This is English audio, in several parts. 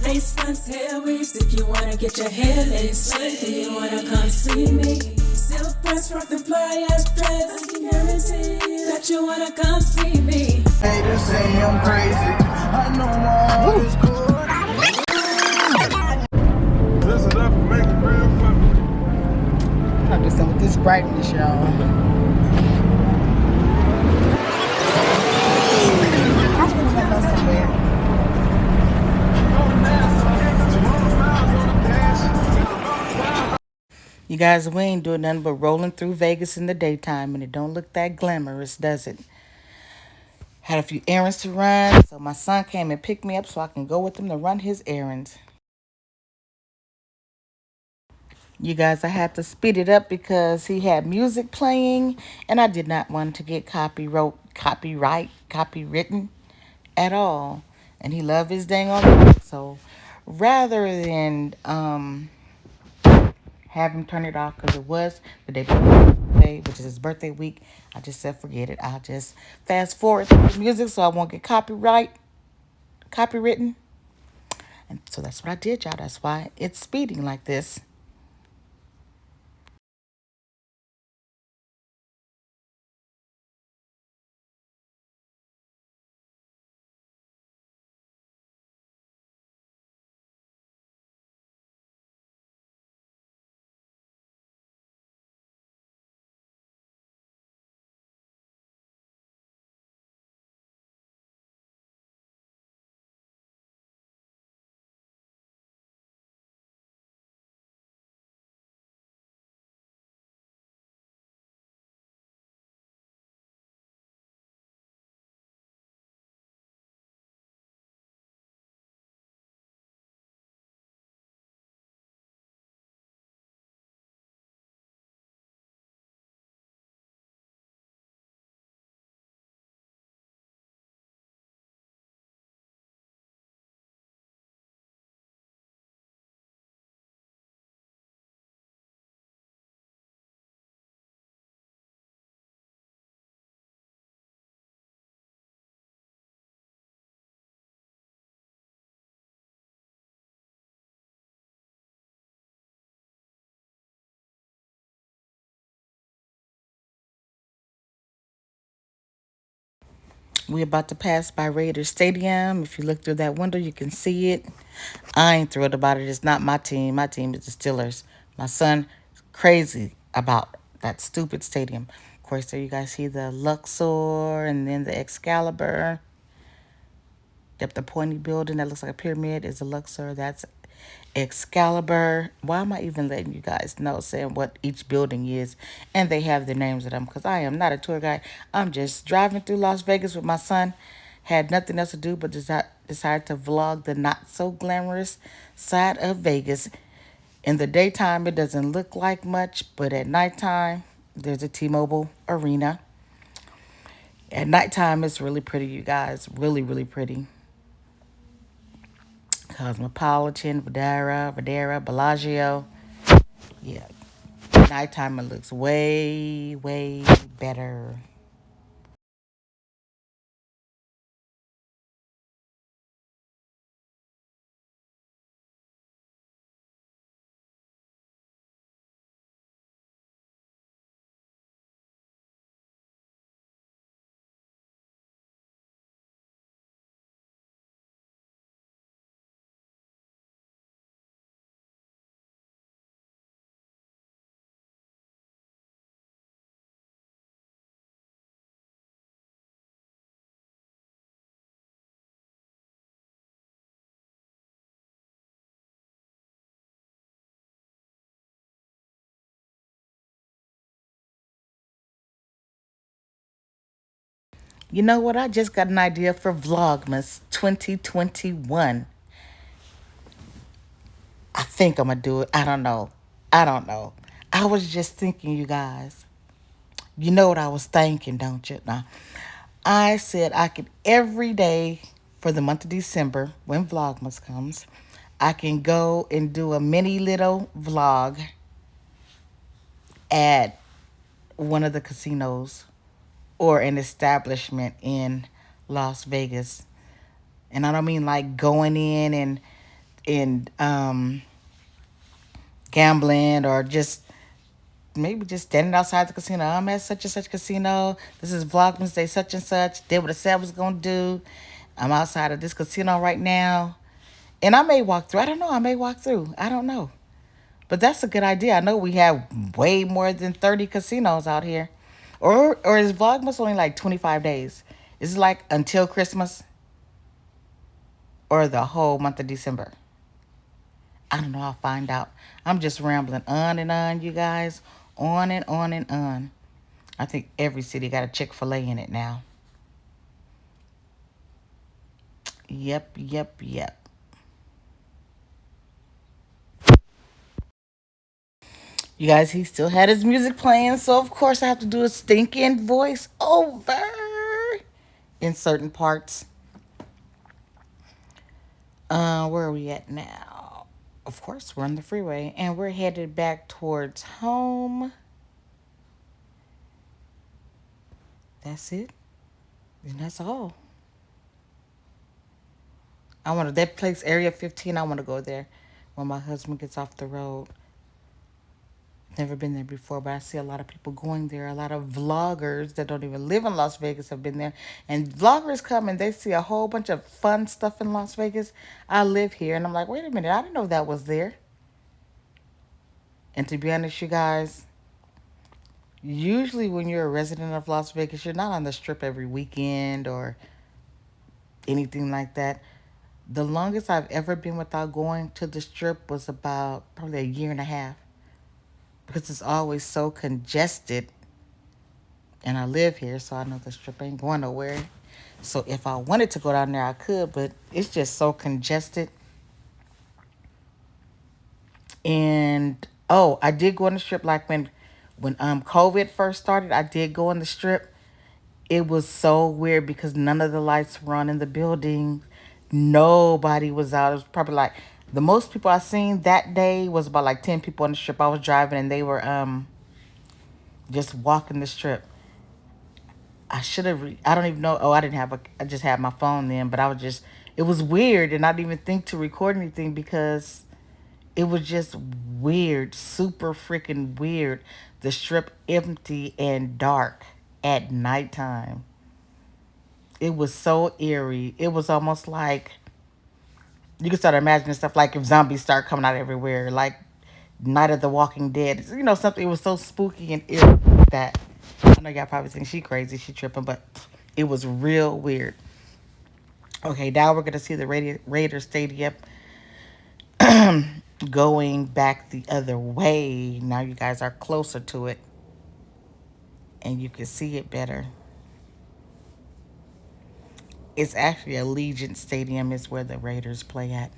Lace fronts, hair weaves, if you wanna get your hair lace, do you wanna come see me? Silk press, rock the fly ass dreads, I can guarantee that you wanna come see me. Haters say I'm crazy, I know my heart is good. Listen up and make it real funny. I'm just with this brightness, y'all. I'm gonna go somewhere. You guys, we ain't doing nothing but rolling through Vegas in the daytime, and it don't look that glamorous, does it? Had a few errands to run, so my son came and picked me up so I can go with him to run his errands. You guys, I had to speed it up because he had music playing, and I did not want to get copywritten at all. And he loved his dang on music, so rather than have him turn it off because it was the day before his birthday, which is his birthday week. I just said forget it. I'll just fast forward through the music so I won't get copywritten. And so that's what I did, y'all. That's why it's speeding like this. We about to pass by Raiders Stadium. If you look through that window, you can see it. I ain't thrilled about it. It's not my team. My team is the Steelers. My son is crazy about that stupid stadium. Of course, there you guys see the Luxor and then the Excalibur. Yep, the pointy building that looks like a pyramid is the Luxor. That's Excalibur. Why am I even letting you guys know, saying what each building is? And they have the names of them because I am not a tour guide. I'm just driving through Las Vegas with my son. Had nothing else to do but decided to vlog the not so glamorous side of Vegas. In the daytime, it doesn't look like much, but at nighttime, there's a T-Mobile Arena. At nighttime, it's really pretty, you guys. Really, really pretty. Cosmopolitan, Videra, Bellagio. Yeah. Nighttime it looks way, way better. You know what? I just got an idea for Vlogmas 2021. I think I'm going to do it. I don't know. I don't know. I was just thinking, you guys. You know what I was thinking, don't you? Now, I said I could every day for the month of December, when Vlogmas comes, I can go and do a mini little vlog at one of the casinos or an establishment in Las Vegas. And I don't mean like going in and gambling or just maybe just standing outside the casino. I'm at such and such casino. This is Vlogmas Day such and such. Did what I said I was gonna do. I'm outside of this casino right now. And I may walk through. I don't know. I may walk through. I don't know. But that's a good idea. I know we have way more than 30 casinos out here. Or is Vlogmas only like 25 days? Is it like until Christmas or the whole month of December? I don't know. I'll find out. I'm just rambling on and on, you guys. On and on and on. I think every city got a Chick-fil-A in it now. Yep, yep, yep. You guys, he still had his music playing, so of course I have to do a stinking voice over in certain parts. Where are we at now? Of course, we're on the freeway and we're headed back towards home. That's it. And that's all. I want to, that place, Area 15, I want to go there when my husband gets off the road. Never been there before, but I see a lot of people going there. A lot of vloggers that don't even live in Las Vegas have been there. And vloggers come and they see a whole bunch of fun stuff in Las Vegas. I live here and I'm like, wait a minute, I didn't know that was there. And to be honest, you guys, usually when you're a resident of Las Vegas, you're not on the strip every weekend or anything like that. The longest I've ever been without going to the strip was about probably a year and a half because it's always so congested. And I live here, so I know the strip ain't going nowhere. So if I wanted to go down there, I could, but it's just so congested. And oh, I did go on the strip like when COVID first started. I did go on the strip. It was so weird because none of the lights were on in the building. Nobody was out. It was probably like the most people I seen that day was about like 10 people on the strip. I was driving and they were just walking the strip. I should have. I don't even know. Oh, I didn't have a. I just had my phone then, but I was just. It was weird, and I didn't even think to record anything because it was just weird, super freaking weird. The strip empty and dark at nighttime. It was so eerie. It was almost like you could start imagining stuff like if zombies start coming out everywhere, like Night of the Walking Dead. You know, something. It was so spooky and eerie that I know y'all probably think she crazy, she tripping, but it was real weird. Okay, now we're gonna see the Raider Stadium going back the other way. Now you guys are closer to it, and you can see it better. It's actually Allegiant Stadium is where the Raiders play at.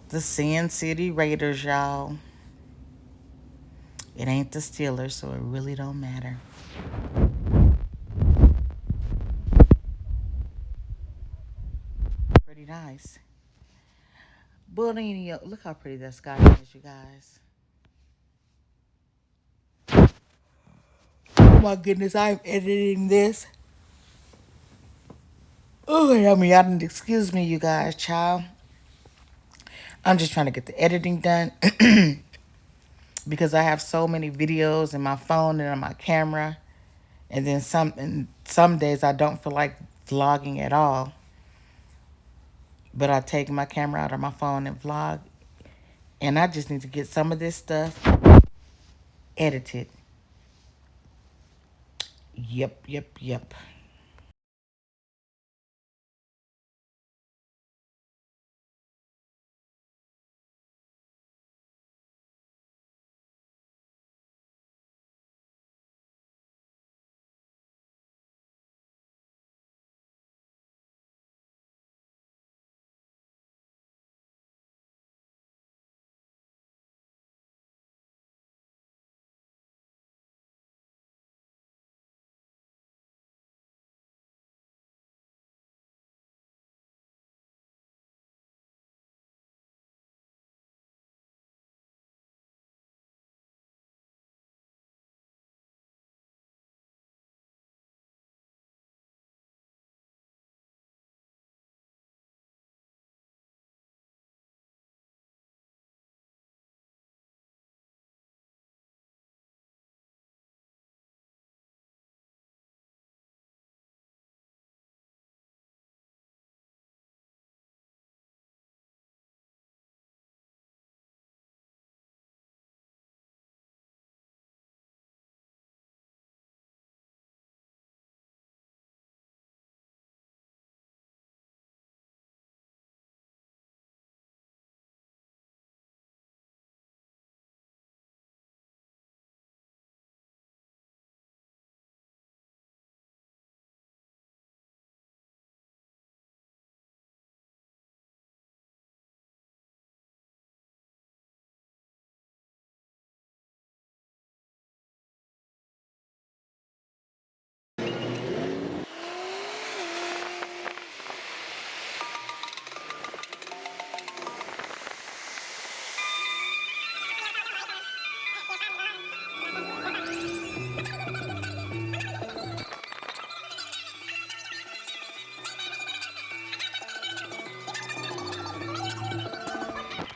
The Sin City Raiders, y'all. It ain't the Steelers, so it really don't matter. Pretty nice. Bullying, look how pretty that sky is, you guys. Oh my goodness, I'm editing this. Oh, I mean, I didn't excuse me, you guys, child. I'm just trying to get the editing done because I have so many videos in my phone and on my camera. And then some days I don't feel like vlogging at all. But I take my camera out of my phone and vlog. And I just need to get some of this stuff edited. Yep, yep, yep.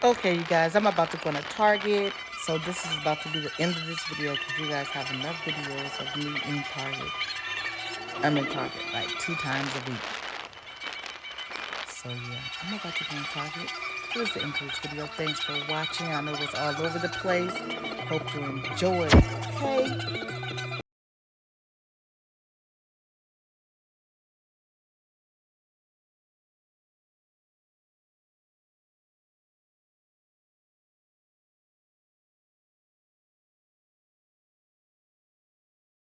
Okay, you guys, I'm about to go to Target. So this is about to be the end of this video because you guys have enough videos of me in Target. I'm in Target like 2 times a week. So yeah, I'm about to go to Target. Here's the end of this video. Thanks for watching. I know it was all over the place. Hope you enjoyed. Okay.